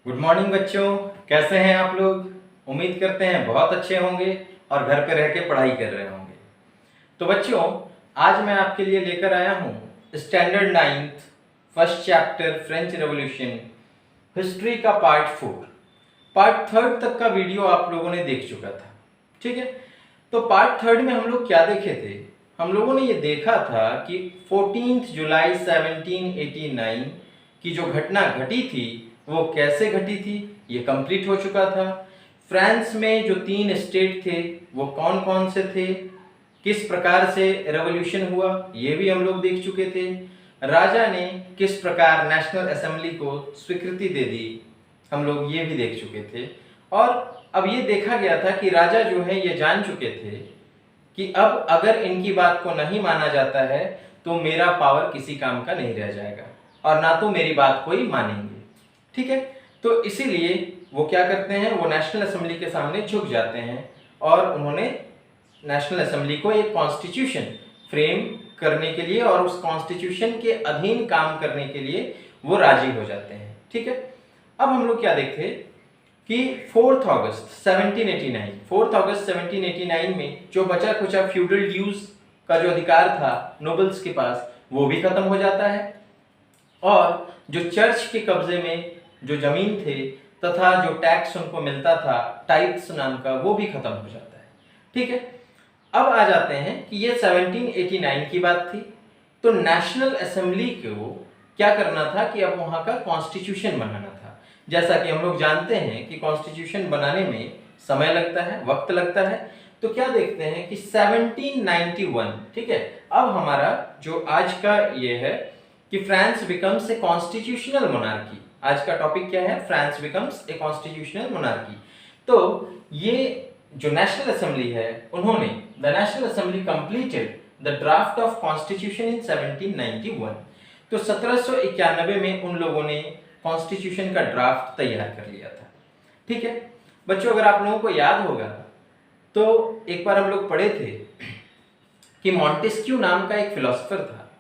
Good morning बच्चों, कैसे हैं आप लोग। उम्मीद करते हैं बहुत अच्छे होंगे और घर पे रह के पढ़ाई कर रहे होंगे। तो बच्चों, आज मैं आपके लिए लेकर आया हूँ standard ninth first chapter French revolution history का पार्ट थर्ड तक का वीडियो आप लोगों ने देख चुका था। ठीक है, तो पार्ट थर्ड में हम लोग क्या देखे थे। हम लोगों ने ये देखा था कि 14 जुलाई 1789 की जो घटना घटी थी वो कैसे घटी थी, ये कंप्लीट हो चुका था। फ्रांस में जो 3 स्टेट थे वो कौन कौन से थे, किस प्रकार से रेवोल्यूशन हुआ ये भी हम लोग देख चुके थे। राजा ने किस प्रकार नेशनल असेंबली को स्वीकृति दे दी, हम लोग ये भी देख चुके थे। और अब ये देखा गया था कि राजा जो है ये जान चुके थे कि अब अगर इनकी बात को नहीं माना जाता है तो मेरा पावर किसी काम का नहीं रह जाएगा और ना तो मेरी बात कोई मानेंगे। ठीक है, तो इसीलिए वो क्या करते हैं, वो नेशनल असेंबली के सामने झुक जाते हैं और उन्होंने नेशनल असेंबली को एक कॉन्स्टिट्यूशन फ्रेम करने के लिए और उस कॉन्स्टिट्यूशन के अधीन काम करने के लिए वो राजी हो जाते हैं। ठीक है, अब हम लोग क्या देखते कि 4 अगस्त 1789 में जो बचा खुचा फ्यूडल ड्यूज का जो अधिकार था नोबल्स के पास वो भी खत्म हो जाता है और जो चर्च के कब्जे में जो जमीन थे तथा जो टैक्स उनको मिलता था टाइप्स नाम का वो भी खत्म हो जाता है। ठीक है, अब आ जाते हैं कि ये 1789 की बात थी। तो नेशनल असेंबली को क्या करना था कि अब वहां का कॉन्स्टिट्यूशन बनाना था। जैसा कि हम लोग जानते हैं कि कॉन्स्टिट्यूशन बनाने में समय लगता है, वक्त लगता है। तो क्या देखते हैं कि 1791, ठीक है, अब हमारा जो आज का ये है कि France becomes a constitutional monarchy. आज का टॉपिक क्या है, France becomes a constitutional monarchy. तो ये जो नेशनल असेंबली है उन्होंने the national assembly completed the draft of constitution in 1791। तो 1791 में उन लोगों ने कॉन्स्टिट्यूशन का ड्राफ्ट तैयार कर लिया था। ठीक है बच्चों, अगर आप लोगों को याद होगा तो एक बार हम लोग पढ़े थे कि मॉन्टेस्क्यू नाम का एक फिलोसोफर था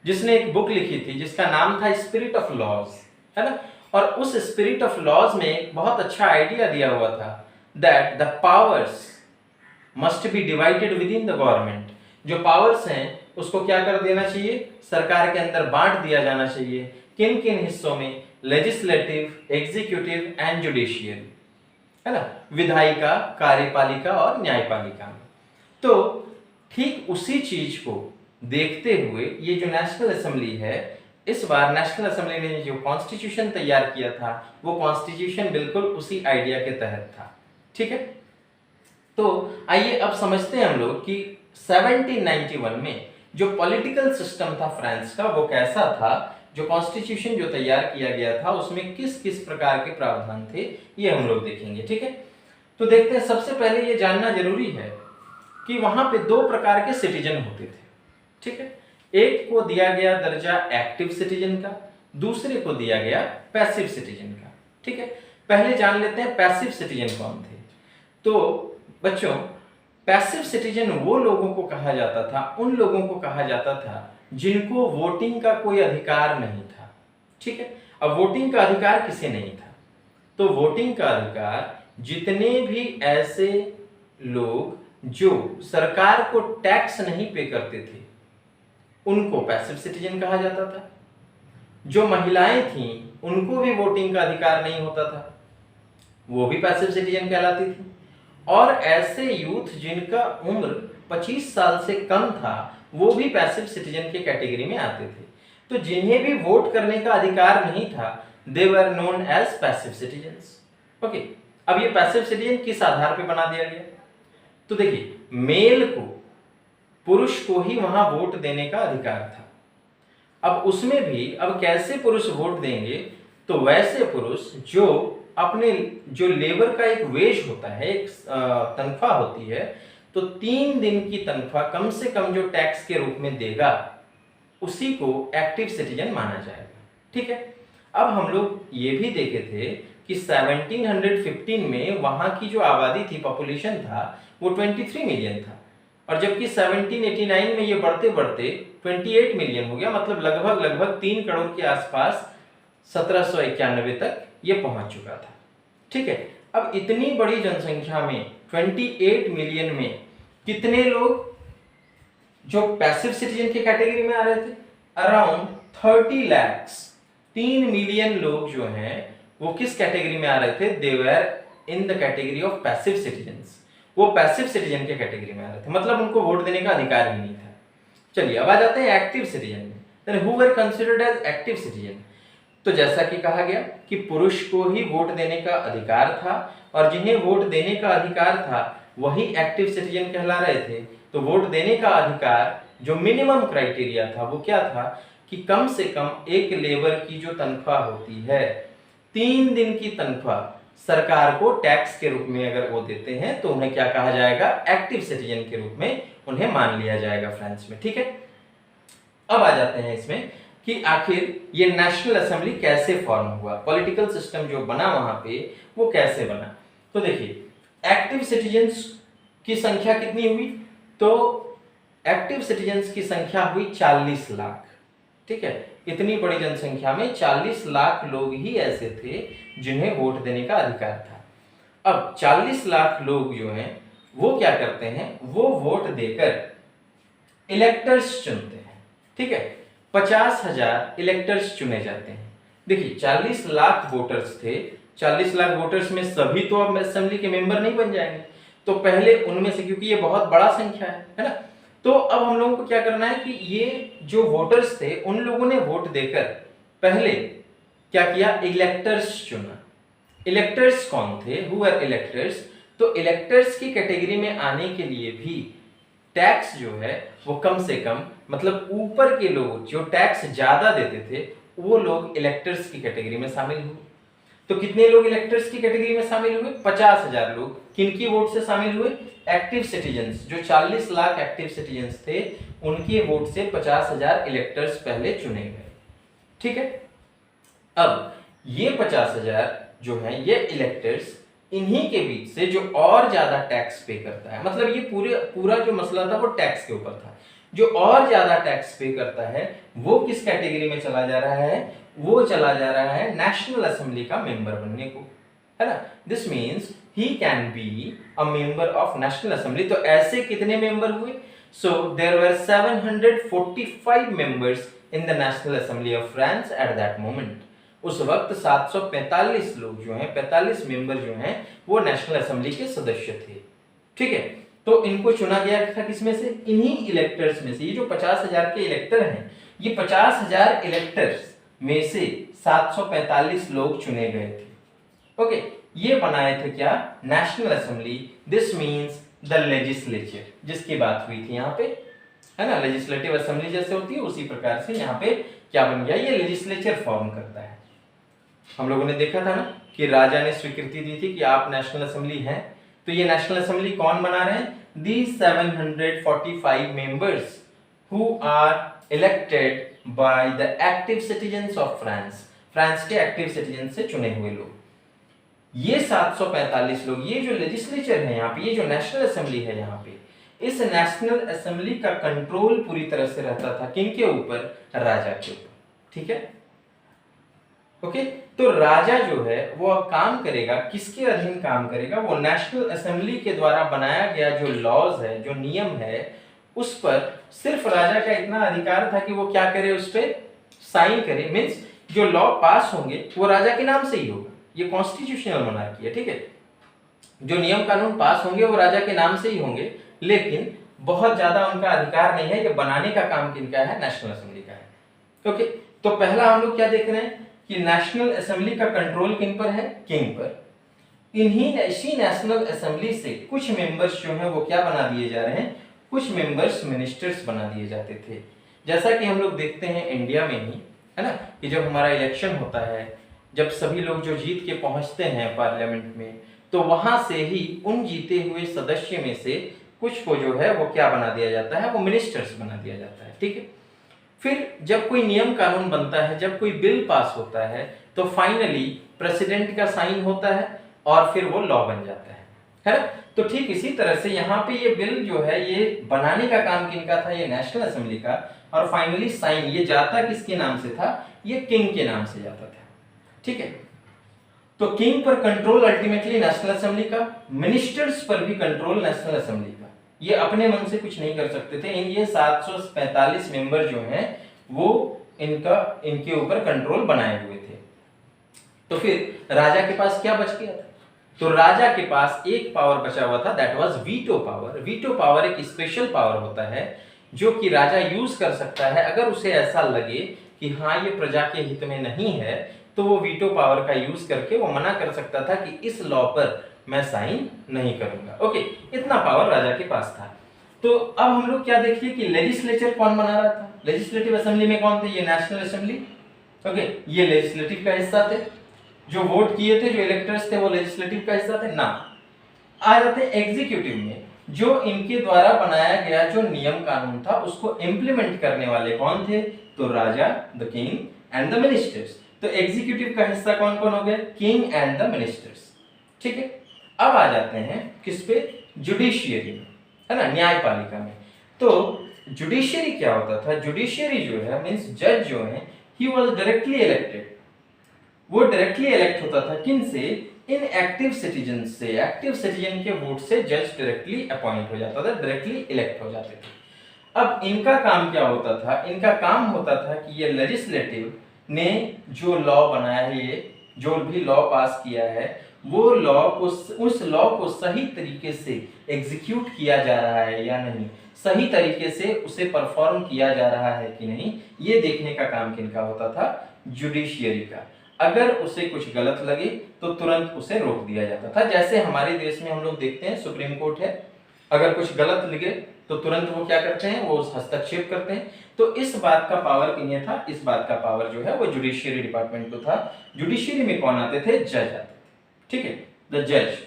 जिसने एक बुक लिखी थी जिसका नाम था स्पिरिट ऑफ लॉज, है ना। और उस स्पिरिट ऑफ लॉज में एक बहुत अच्छा आइडिया दिया हुआ था that the powers must be divided with in the government. जो पावर्स हैं उसको क्या कर देना चाहिए, सरकार के अंदर बांट दिया जाना चाहिए। किन किन हिस्सों में, लेजिस्लेटिव, एग्जीक्यूटिव एंड जुडिशियल, है ना, विधायिका, कार्यपालिका और न्यायपालिका में। तो ठीक उसी चीज को देखते हुए ये जो नेशनल असेंबली है, इस बार नेशनल असेंबली ने जो कॉन्स्टिट्यूशन तैयार किया था वो कॉन्स्टिट्यूशन बिल्कुल उसी आइडिया के तहत था। ठीक है, तो आइए अब समझते हैं हम लोग कि 1791 में जो पॉलिटिकल सिस्टम था फ्रांस का वो कैसा था। जो कॉन्स्टिट्यूशन जो तैयार किया गया था उसमें किस किस प्रकार के प्रावधान थे ये हम लोग देखेंगे। ठीक है, तो देखते हैं। सबसे पहले ये जानना जरूरी है कि वहां पे 2 प्रकार के सिटीजन होते थे। ठीक है, एक को दिया गया दर्जा एक्टिव सिटीजन का, दूसरे को दिया गया पैसिव सिटीजन का। ठीक है, पहले जान लेते हैं पैसिव सिटीजन कौन थे। तो बच्चों, पैसिव सिटीजन वो लोगों को कहा जाता था, उन लोगों को कहा जाता था जिनको वोटिंग का कोई अधिकार नहीं था। ठीक है, अब वोटिंग का अधिकार किसे नहीं था, तो वोटिंग का अधिकार जितने भी ऐसे लोग जो सरकार को टैक्स नहीं पे करते थे उनको पैसिव सिटीजन कहा जाता था। जो महिलाएं थीं उनको भी वोटिंग का अधिकार नहीं होता था, वो भी पैसिव सिटीजन कहलाती थी। और ऐसे यूथ जिनका उम्र 25 साल से कम था वो भी पैसिव सिटीजन के कैटेगरी में आते थे। तो जिन्हें भी वोट करने का अधिकार नहीं था they were known as passive citizens. Okay, अब ये पैसिव सिटीजन किस आधार पे बना दिया गया, तो देखिए, मेल को, पुरुष को ही वहां वोट देने का अधिकार था। अब उसमें भी अब कैसे पुरुष वोट देंगे, तो वैसे पुरुष जो अपने जो लेबर का एक वेज होता है, एक तनख्वाह होती है, तो 3 दिन की तनख्वाह कम से कम जो टैक्स के रूप में देगा उसी को एक्टिव सिटीजन माना जाएगा। ठीक है, अब हम लोग ये भी देखे थे कि 1715 में वहां की जो आबादी थी, पॉपुलेशन था, वो 23 मिलियन था और जबकि 1789 में ये बढ़ते बढ़ते 28 मिलियन हो गया। मतलब लगभग 3 करोड़ के आसपास 1791 तक ये पहुंच चुका था। ठीक है, अब इतनी बड़ी जनसंख्या में 28 मिलियन में कितने लोग जो पैसिव सिटीजन की कैटेगरी में आ रहे थे? अराउंड 30 lakhs, 3 मिलियन लोग जो हैं वो किस कैटेगरी में आ रहे थे? They were in the category of passive citizens. वो पैसिव सिटीजन के कैटेगरी में आ रहे थे, मतलब उनको वोट देने का अधिकार ही नहीं था। चलिए अब आ जाते हैं एक्टिव सिटीजन में। Then who were considered as active citizen? तो जैसा कि कहा गया कि पुरुष को ही वोट देने का अधिकार था, और जिन्हें वोट देने का अधिकार था वही एक्टिव सिटीजन कहला रहे थे। तो वोट देने का अधिकार जो मिनिमम क्राइटेरिया था वो क्या था कि कम से कम एक लेबर की जो तनख्वाह होती है, 3 दिन की तनख्वाह सरकार को टैक्स के रूप में अगर वो देते हैं तो उन्हें क्या कहा जाएगा? एक्टिव सिटीजन के रूप में उन्हें मान लिया जाएगा फ्रांस में। ठीक है, अब आ जाते हैं इसमें कि आखिर ये नेशनल असेंबली कैसे फॉर्म हुआ, पॉलिटिकल सिस्टम जो बना वहां पे वो कैसे बना। तो देखिए, एक्टिव सिटीजन्स की संख्या कितनी हुई? तो एक्टिव सिटीजन्स की संख्या हुई 40 लाख। ठीक है, इतनी बड़ी जनसंख्या में 40 लाख लोग ही ऐसे थे जिन्हें वोट देने का अधिकार था। अब 40 लाख लोग जो हैं वो क्या करते हैं? वो वोट देकर इलेक्टर्स चुनते हैं। ठीक है, 50,000 इलेक्टर्स चुने जाते हैं। देखिए 40 लाख वोटर्स थे, 40 लाख वोटर्स में सभी तो अब असेंबली के मेंबर नहीं बन जाएंगे, तो पहले उनमें से, क्योंकि ये बहुत बड़ा संख्या है ना, तो अब हम लोगों को क्या करना है कि ये जो वोटर्स थे उन लोगों ने वोट देकर पहले क्या किया? इलेक्टर्स चुना। इलेक्टर्स कौन थे? Who are electors? तो इलेक्टर्स की कैटेगरी में आने के लिए भी टैक्स जो है वो कम से कम, मतलब ऊपर के लोग जो टैक्स ज्यादा देते थे वो लोग इलेक्टर्स की कैटेगरी में शामिल हुए। तो कितने लोग इलेक्टर्स की कैटेगरी में शामिल हुए? 50,000 लोग। किनकी वोट से शामिल हुए? Active citizens. जो 40 लाख एक्टिव सिटीजन्स थे उनके वोट से 50,000 इलेक्टर्स पहले चुने गए। ठीक है, अब ये 50,000 जो है ये इलेक्टर्स, इन्हीं के बीच से जो और ज्यादा टैक्स पे करता है, मतलब ये पूरा जो मसला था वो टैक्स के ऊपर था, जो और ज्यादा टैक्स पे करता है वो किस कैटेगरी में चला जा रहा है? वो चला जा रहा है नेशनल असेंबली का मेंबर बनने को, है ना। This means he can be a member of national assembly. तो ऐसे कितने मेंबर हुए? So there were 745 members in the national assembly of France at that moment. उस वक्त 745 लोग जो हैं, 45 मेंबर जो हैं वो नेशनल असेंबली के सदस्य थे। ठीक है, तो इनको चुना गया था किसमें से? इन्हीं इलेक्टर्स में से। ये जो 50,000 के इलेक्टर हैं, ये 50,000 इलेक्टर्स में से 745 लोग चुने गए थे। ओके, ये बनाए थे क्या? National assembly. This means the legislature, जिसकी बात हुई थी यहाँ पे, है ना। लेजिस्लेटिव असेंबली जैसे होती है उसी प्रकार से यहाँ पे क्या बन गया? ये लेजिस्लेचर फॉर्म करता है। हम लोगों ने देखा था ना कि राजा ने स्वीकृति दी थी कि आप नेशनल असेंबली हैं, तो ये नेशनल असेंबली कौन बना रहे हैं? These 745 members who are elected by the active citizens of France, France के एक्टिव सिटीजन से चुने हुए लोग। ये 745 लोग, ये जो लेजिस्लेचर है यहाँ पे, ये जो नेशनल असेंबली है यहाँ पे, इस नेशनल असेंबली का कंट्रोल पूरी तरह से रहता था किनके ऊपर? राजा के ऊपर। ठीक है, ओके। तो राजा जो है वो अब काम करेगा, किसके अधीन काम करेगा? वो नेशनल असेंबली के द्वारा बनाया गया जो लॉज है, जो नियम है, उस पर सिर्फ राजा का इतना अधिकार था कि वो क्या करे? उस पर साइन करे। मीन्स जो लॉ पास होंगे वो राजा के नाम से ही होगा। ये कॉन्स्टिट्यूशनल मोनार्की है। ठीक है, जो नियम कानून पास होंगे वो राजा के नाम से ही होंगे, लेकिन बहुत ज्यादा उनका अधिकार नहीं है। ये बनाने का काम किनका है? नेशनल असेंबली का है। ओके, तो पहला हम लोग क्या देख रहे हैं कि नेशनल असेंबली का कंट्रोल किन पर है? किंग पर। इसी नेशनल असेंबली से कुछ मेंबर्स जो हैं वो क्या बना दिए जा रहे हैं? कुछ मेंबर्स मिनिस्टर्स बना दिए जाते थे। जैसा कि हम लोग देखते हैं इंडिया में ही, है ना, कि जब हमारा इलेक्शन होता है, जब सभी लोग जो जीत के पहुंचते हैं पार्लियामेंट में, तो वहां से ही उन जीते हुए सदस्य में से कुछ को जो है वो क्या बना दिया जाता है? वो मिनिस्टर्स बना दिया जाता है। ठीक है, फिर जब कोई नियम कानून बनता है, जब कोई बिल पास होता है, तो फाइनली प्रेसिडेंट का साइन होता है और फिर वो लॉ बन जाता है ना। तो ठीक इसी तरह से यहाँ पे ये बिल जो है ये बनाने का काम किनका था? ये नेशनल असेंबली का। और फाइनली साइन ये जाता किसके नाम से था? ये किंग के नाम से जाता था। ठीक है। तो किंग पर कंट्रोल अल्टीमेटली नेशनल असेंबली का, मिनिस्टर्स पर भी कंट्रोल नेशनल असेंबली का। ये अपने मन से कुछ नहीं कर सकते थे। ये 745 मेंबर जो हैं वो इनके ऊपर कंट्रोल बनाए हुए थे। तो फिर राजा के पास क्या बच गया था? तो राजा के पास एक पावर बचा हुआ था, that was veto power. Veto power एक स्पेशल पावर होता है जो कि राजा यूज कर सकता है अगर उसे ऐसा लगे कि हाँ ये प्रजा के हित में नहीं है, तो वो वीटो पावर का यूज करके वो मना कर सकता था कि इस लॉ पर मैं साइन नहीं करूंगा। ओके, इतना पावर राजा के पास था। तो अब हम लोग क्या देखिए कि लेजिस्लेचर कौन बना रहा था? लेजिस्लेटिव असेंबली में कौन थे? ये नेशनल असेंबली। ओके, ये लेजिस्लेटिव का हिस्सा थे। जो वोट किए थे, जो इलेक्टर्स थे, वो लेजिस्लेटिव का हिस्सा थे ना। आ जाते एग्जीक्यूटिव में, जो इनके द्वारा बनाया गया जो नियम कानून था उसको इंप्लीमेंट करने वाले कौन थे? तो राजा, the king and the ministers. तो एग्जीक्यूटिव का हिस्सा कौन कौन हो गए? King and the ministers. ठीक है, अब आ जाते हैं किस पे? जुडिशियरी में, है ना, न्यायपालिका में। तो जुडिशियरी क्या होता था? जुडिशियरी जो है मींस जज जो है, ही वाज डायरेक्टली इलेक्टेड। वो डायरेक्टली इलेक्ट होता था किन से? इन एक्टिव सिटीजन से। एक्टिव सिटीजन के वोट से जज डायरेक्टली अपॉइंट हो जाता था, डायरेक्टली इलेक्ट हो जाते थे। अब इनका काम क्या होता था? इनका काम होता था कि ये लेजिस्लेटिव ने जो लॉ बनाया है, ये जो भी लॉ पास किया है, वो लॉ को, उस लॉ को सही तरीके से एग्जीक्यूट किया जा रहा है या नहीं, सही तरीके से उसे परफॉर्म किया जा रहा है कि नहीं, ये देखने का काम किनका होता था? जुडिशियरी का। अगर उसे कुछ गलत लगे तो तुरंत उसे रोक दिया जाता था। जैसे हमारे देश में हम लोग देखते हैं सुप्रीम कोर्ट है, अगर कुछ गलत लगे तो तुरंत वो क्या करते हैं? वो हस्तक्षेप करते हैं। तो इस बात का पावर किन्हें था? इस बात का पावर जो है वो जुडिशियरी डिपार्टमेंट को था। जुडिशियरी में कौन आते थे? जज आते थे। ठीक है, द जज।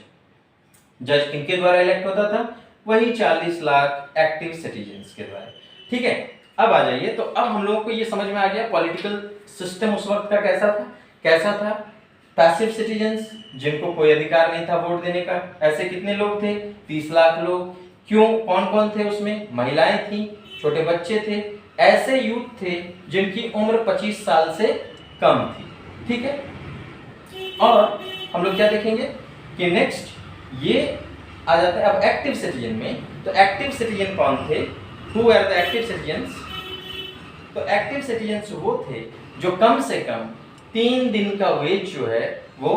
जज किनके द्वारा इलेक्ट होता था? वही 40 लाख एक्टिव सिटीजन्स के द्वारा। ठीक है, अब आ जाइए। तो अब हम लोगों को ये समझ में आ गया पॉलिटिकल सिस्टम उस वक्त का कैसा था। पैसिव सिटीजन्स, जिनको कोई अधिकार नहीं था वोट देने का, ऐसे कितने लोग थे? 30 लाख लोग। क्यों? कौन कौन थे उसमें? महिलाएं थी, छोटे बच्चे थे, ऐसे यूथ थे जिनकी उम्र 25 साल से कम थी। ठीक है, और हम लोग क्या देखेंगे कि नेक्स्ट ये आ जाता है अब एक्टिव सिटीजन में। तो एक्टिव सिटीजन कौन थे? Who are the active citizens? तो एक्टिव सिटीजन्स वो थे जो कम से कम 3 दिन का वेज जो है वो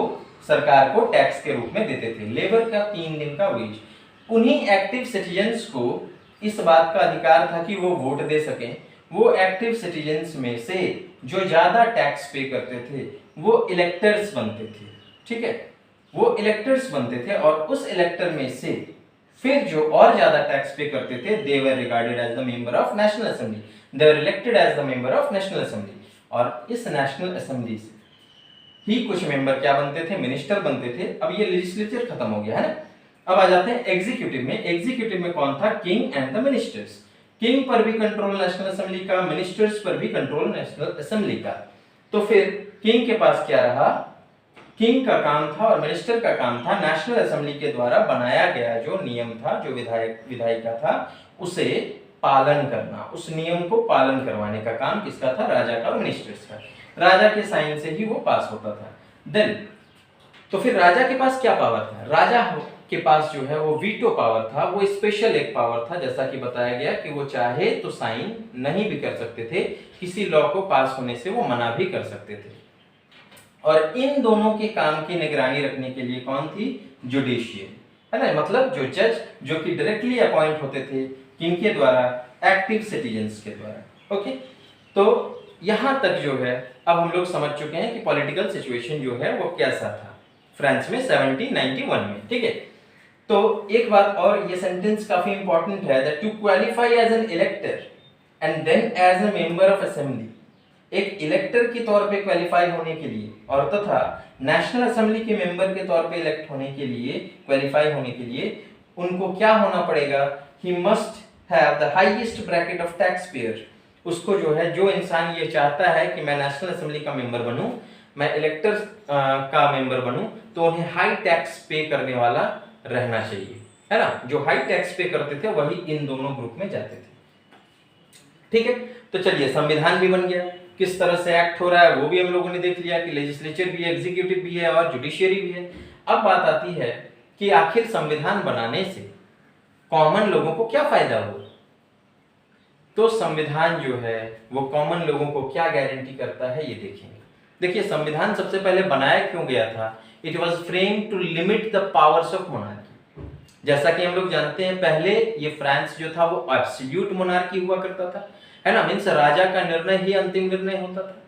सरकार को टैक्स के रूप में देते थे। लेबर का 3 दिन का वेज। उन्हीं एक्टिव सिटीजन्स को इस बात का अधिकार था कि वो वोट दे सकें। वो एक्टिव सिटीजन्स में से जो ज्यादा टैक्स पे करते थे वो इलेक्टर्स बनते थे। ठीक है, वो इलेक्टर्स बनते थे, और उस इलेक्टर में से फिर जो और ज्यादा टैक्स पे करते थे, they were regarded as the member of national assembly, they were elected as the member of national assembly. और इस नेशनल असेंबली से ही कुछ मेंबर क्या बनते थे? मिनिस्टर बनते थे। अब ये लेजिस्लेचर खत्म हो गया है ना। अब आ जाते हैं एग्जीक्यूटिव में। एग्जीक्यूटिव में कौन था? King and the ministers. King पर भी कंट्रोल नेशनल असेंबली का, मिनिस्टर्स पर भी कंट्रोल नेशनल असेंबली का। तो फिर किंग के पास क्या रहा? किंग का काम था और मिनिस्टर का काम था नेशनल असेंबली के द्वारा बनाया गया जो नियम था, जो विधायिका था, उसे पालन करना। उस नियम को पालन करवाने का काम किसका था? राजा का और मिनिस्टर्स का। राजा के साइन से ही वो पास होता था। देन तो फिर राजा के पास क्या पावर था? राजा के पास जो है वो वीटो पावर था। वो स्पेशल एक पावर था, जैसा कि बताया गया कि वो चाहे तो साइन नहीं भी कर सकते थे, किसी लॉ को पास होने से वो मना भी कर सकते थे। और इन दोनों के काम की निगरानी रखने के लिए कौन थी? जुडिशियरी, है ना। मतलब जो जज जो कि डायरेक्टली अपॉइंट होते थे किनके द्वारा? एक्टिव सिटीजन्स के द्वारा। ओके, तो यहां तक जो है अब हम लोग समझ चुके हैं कि पॉलिटिकल सिचुएशन जो है वो कैसा था फ्रांस में 1791 में। ठीक है, तो एक बात और, ये सेंटेंस काफी इंपॉर्टेंट है, that to qualify as an elector and then as a member of assembly. एक इलेक्टर के तौर पे क्वालिफाई होने के लिए और तथा नेशनल असेंबली के मेंबर के तौर पे इलेक्ट होने के लिए, क्वालिफाई होने के लिए उनको क्या होना पड़ेगा? He must have the highest bracket of tax payer. उसको जो है, जो इंसान ये चाहता है कि मैं नेशनल असेंबली का मेंबर बनूं, मैं इलेक्टर्स का मेंबर बनूं, तो उन्हें हाई टैक्स पे करने वाला रहना चाहिए, है ना। जो हाई टैक्स पे करते थे वही इन दोनों ग्रुप में जाते थे। ठीक है, तो चलिए संविधान भी बन गया। किस तरह से एक्ट हो रहा है वो भी हम लोगों ने देख लिया कि लेजिस्लेचर भी है, एग्जीक्यूटिव भी है और जुडिशियरी भी है। अब बात आती है कि आखिर संविधान बनाने से कॉमन लोगों को क्या फायदा हुआ। तो संविधान जो है वो कॉमन लोगों को क्या गारंटी करता है ये देखेंगे। देखिए, संविधान सबसे पहले बनाया क्यों गया था? It was frame to limit the powers of monarchy. जैसा कि हम लोग जानते हैं, पहले ये फ्रांस जो था वो एब्सोल्यूट मोनार्की हुआ करता था, है ना, मीन्स राजा का निर्णय ही अंतिम निर्णय होता था।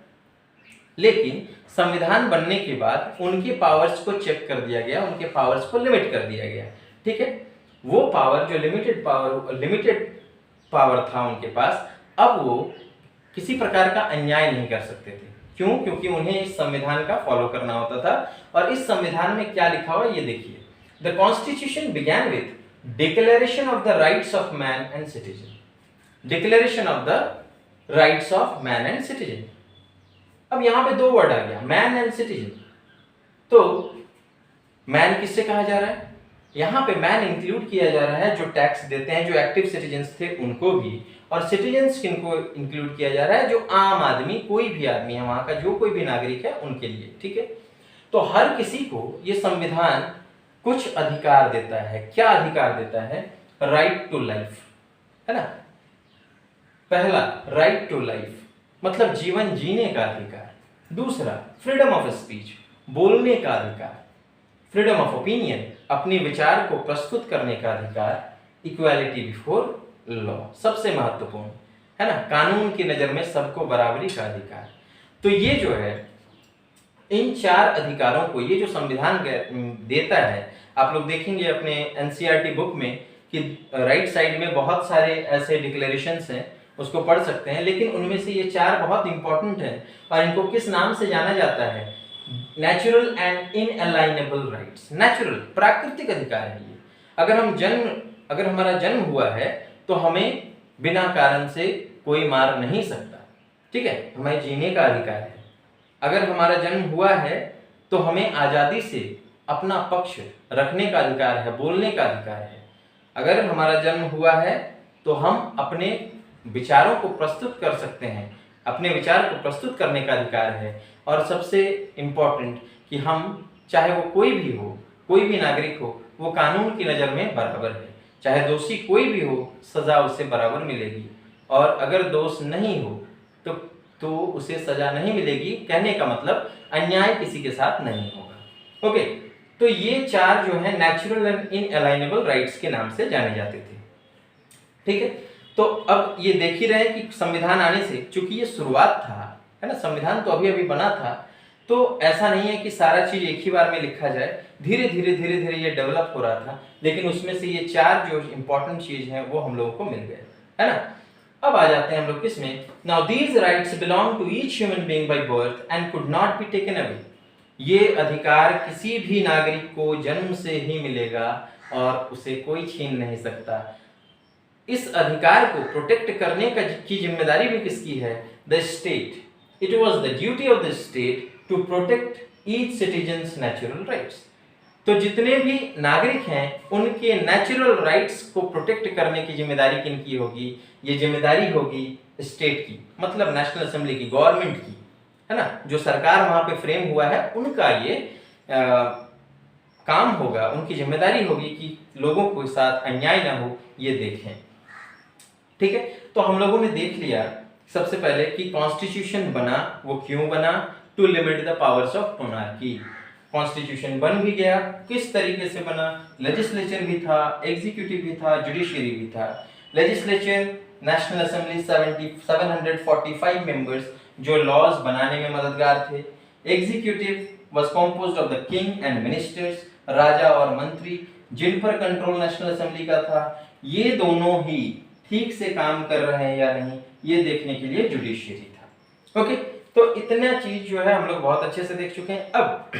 लेकिन संविधान बनने के बाद उनके पावर्स को चेक कर दिया गया, उनके पावर्स को लिमिट कर दिया गया। ठीक है, वो पावर जो लिमिटेड पावर था उनके पास, अब वो किसी प्रकार का अन्याय नहीं कर सकते थे। क्यों? क्योंकि उन्हें इस संविधान का फॉलो करना होता था। और इस संविधान में क्या लिखा हुआ ये देखिए, the constitution began with declaration of the rights of man and citizen. Declaration of the rights of man and citizen. अब यहां पे दो वर्ड आ गया, मैन एंड सिटीजन। तो मैन किससे कहा जा रहा है? यहां पे मैन इंक्लूड किया जा रहा है जो टैक्स देते हैं, जो एक्टिव सिटीजन्स थे उनको भी, और सिटीजन्स किनको इंक्लूड किया जा रहा है? जो आम आदमी, कोई भी आदमी है वहां का, जो कोई भी नागरिक है उनके लिए। ठीक है, तो हर किसी को ये संविधान कुछ अधिकार देता है। क्या अधिकार देता है? राइट टू लाइफ, है ना। पहला, राइट टू लाइफ मतलब जीवन जीने का अधिकार। दूसरा, फ्रीडम ऑफ स्पीच, बोलने का अधिकार। फ्रीडम ऑफ ओपिनियन, अपने विचार को प्रस्तुत करने का अधिकार। इक्वालिटी बिफोर लॉ, सबसे महत्वपूर्ण, है ना, कानून की नजर में सबको बराबरी का अधिकार। तो ये जो है, इन चार अधिकारों को ये जो संविधान देता है, आप लोग देखेंगे अपने एनसीईआरटी बुक में कि राइट साइड में बहुत सारे ऐसे डिक्लेरेशंस हैं, उसको पढ़ सकते हैं। लेकिन उनमें से ये चार बहुत इंपॉर्टेंट हैं और इनको किस नाम से जाना जाता है? Natural and inalienable rights. Natural, प्राकृतिक अधिकार है ये। अगर हमारा जन्म हुआ है तो हमें बिना कारण से कोई मार नहीं सकता। ठीक है, हमें जीने का अधिकार है। अगर हमारा जन्म हुआ है तो हमें आजादी से अपना पक्ष रखने का अधिकार है, बोलने का अधिकार है। अगर हमारा जन्म हुआ है तो हम अपने विचारों को प्रस्तुत कर सकते हैं, अपने विचार को प्रस्तुत करने का अधिकार है। और सबसे इम्पोर्टेंट कि हम, चाहे वो कोई भी हो, कोई भी नागरिक हो, वो कानून की नज़र में बराबर है। चाहे दोषी कोई भी हो, सज़ा उसे बराबर मिलेगी। और अगर दोष नहीं हो तो उसे सज़ा नहीं मिलेगी। कहने का मतलब अन्याय किसी के साथ नहीं होगा। ओके, तो ये चार जो है नेचुरल एंड इनअलाइनेबल राइट्स के नाम से जाने जाते थे। ठीक है, तो अब ये देख ही रहे हैं कि संविधान आने से, चूंकि ये शुरुआत था, है ना, संविधान तो अभी अभी बना था, तो ऐसा नहीं है कि सारा चीज एक ही बार में लिखा जाए। धीरे धीरे ये डेवलप हो रहा था। लेकिन उसमें से ये चार जो इंपॉर्टेंट चीज हैं वो हम लोगों को मिल गए, है ना। अब आ जाते हैं हम लोग किसमें? Now these rights belong to each human being by birth and could not be taken away. ये अधिकार किसी भी नागरिक को जन्म से ही मिलेगा और उसे कोई छीन नहीं सकता। इस अधिकार को प्रोटेक्ट करने की जिम्मेदारी भी किसकी है? The state. It was the duty of the state to protect each citizens natural rights. तो जितने भी नागरिक हैं उनके नेचुरल राइट्स को प्रोटेक्ट करने की जिम्मेदारी किनकी होगी? ये जिम्मेदारी होगी स्टेट की, मतलब नेशनल असेंबली की, गवर्नमेंट की, है ना। जो सरकार वहां पे फ्रेम हुआ है उनका ये काम होगा, उनकी जिम्मेदारी होगी कि लोगों के साथ अन्याय ना हो, ये देखें। ठीक है, तो हम लोगों ने देख लिया सबसे पहले कि कॉन्स्टिट्यूशन बना, वो क्यों बना? To limit the powers of monarchy. Constitution बन भी गया, किस तरीके से बना? लेजिस्लेचर भी था, एग्जीक्यूटिव भी था, जुडिशरी भी था। लेजिस्लेचर, नेशनल असेंबली 745 मेंबर्स जो लॉज बनाने में मददगार थे। Executive was composed of the king and ministers, राजा और मंत्री, जिन पर कंट्रोल नेशनल असेंबली का था। ये दोनों ही ठीक से काम कर रहे हैं या नहीं, ये देखने के लिए जुडिशरी था। ओके, तो इतना चीज जो है हम लोग बहुत अच्छे से देख चुके हैं। अब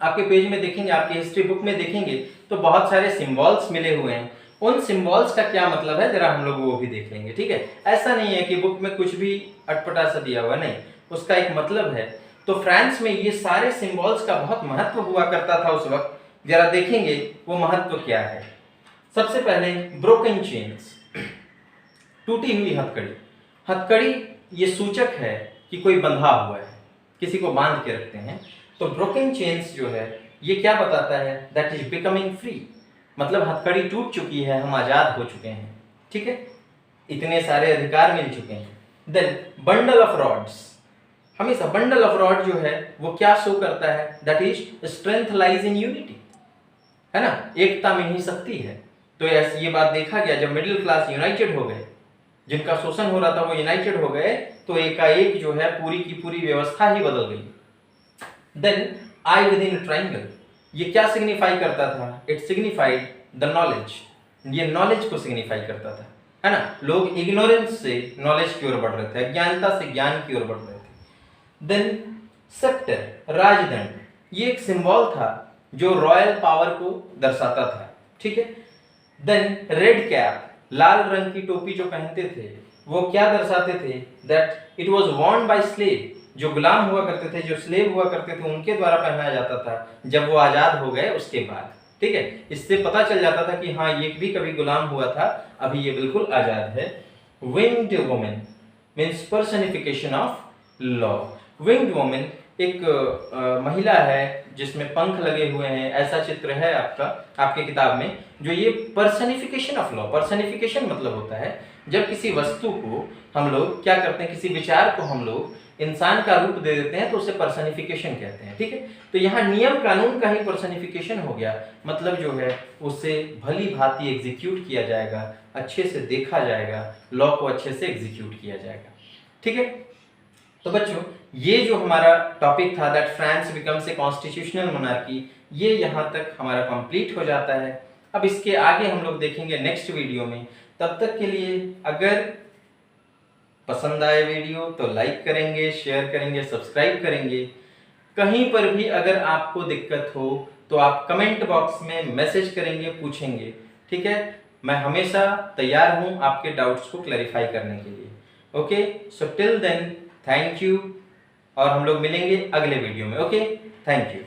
आपके पेज में देखेंगे, आपके हिस्ट्री बुक में देखेंगे तो बहुत सारे सिंबल्स मिले हुए हैं। उन सिंबल्स का क्या मतलब है जरा हम लोग वो भी देख लेंगे। ठीक है, ऐसा नहीं है कि बुक में कुछ भी अटपटा सा दिया हुआ, नहीं, उसका एक मतलब है। तो फ्रांस में ये सारे सिंबल्स का बहुत महत्व हुआ करता था उस वक्त। जरा देखेंगे वो महत्व क्या है। सबसे पहले ब्रोकन चेन्स, टूटी हुई हथकड़ी। हथकड़ी ये सूचक है कि कोई बंधा हुआ है, किसी को बांध के रखते हैं, तो ब्रोकन चेन्स जो है ये क्या बताता है, दैट इज बिकमिंग फ्री, मतलब हथकड़ी टूट चुकी है, हम आजाद हो चुके हैं, ठीक है, इतने सारे अधिकार मिल चुके हैं। देन बंडल ऑफ रॉड्स, हमेशा बंडल ऑफ रॉड जो है वो क्या शो करता है, that is strength lies in unity, है ना, एकता में ही शक्ति है। तो ये बात देखा गया, जब मिडिल क्लास यूनाइटेड हो गए, जिनका शोषण हो रहा था वो यूनाइटेड हो गए, तो एकाएक जो है पूरी की पूरी व्यवस्था ही बदल गई। Then eye with in triangle, ये क्या सिग्निफाई करता था, इट सिग्निफाइड द नॉलेज, ये नॉलेज को सिग्निफाई करता था, है ना, लोग इग्नोरेंस से नॉलेज की ओर बढ़ रहे थे, अज्ञानता से ज्ञान की ओर बढ़ रहे थे। देन सेप्टर, राजदंड, ये एक सिंबल था जो रॉयल पावर को दर्शाता था, ठीक है। देन रेड कैप, लाल रंग की टोपी जो पहनते थे वो क्या दर्शाते थे, that it was worn by slave, जो गुलाम हुआ करते थे, जो स्लेव हुआ करते थे, उनके द्वारा पहनाया जाता था जब वो आजाद हो गए उसके बाद, ठीक है। इससे पता चल जाता था कि हाँ ये भी कभी गुलाम हुआ था, अभी ये बिल्कुल आजाद है। Winged women means personification of law, winged women एक महिला है जिसमें पंख लगे हुए हैं, ऐसा चित्र है आपके किताब में, जो ये पर्सनिफिकेशन ऑफ लॉ, पर्सनिफिकेशन मतलब होता है जब किसी वस्तु को हम लोग क्या करते हैं, किसी विचार को हम लोग इंसान का रूप दे देते हैं तो उसे पर्सनिफिकेशन कहते हैं, ठीक है। तो यहाँ नियम कानून का ही पर्सनिफिकेशन हो गया, मतलब जो है उसे भली भांति एग्जीक्यूट किया जाएगा, अच्छे से देखा जाएगा, लॉ को अच्छे से एग्जीक्यूट किया जाएगा, ठीक है। तो बच्चों ये जो हमारा टॉपिक था, that France becomes a constitutional monarchy, ये यहाँ तक हमारा कंप्लीट हो जाता है। अब इसके आगे हम लोग देखेंगे नेक्स्ट वीडियो में। तब तक के लिए अगर पसंद आए वीडियो तो लाइक करेंगे, शेयर करेंगे, सब्सक्राइब करेंगे। कहीं पर भी अगर आपको दिक्कत हो तो आप कमेंट बॉक्स में मैसेज करेंगे, पूछेंगे, ठीक है। मैं हमेशा तैयार हूं आपके डाउट्स को क्लैरिफाई करने के लिए। Okay, so till then thank you, और हम लोग मिलेंगे अगले वीडियो में। Okay, thank you.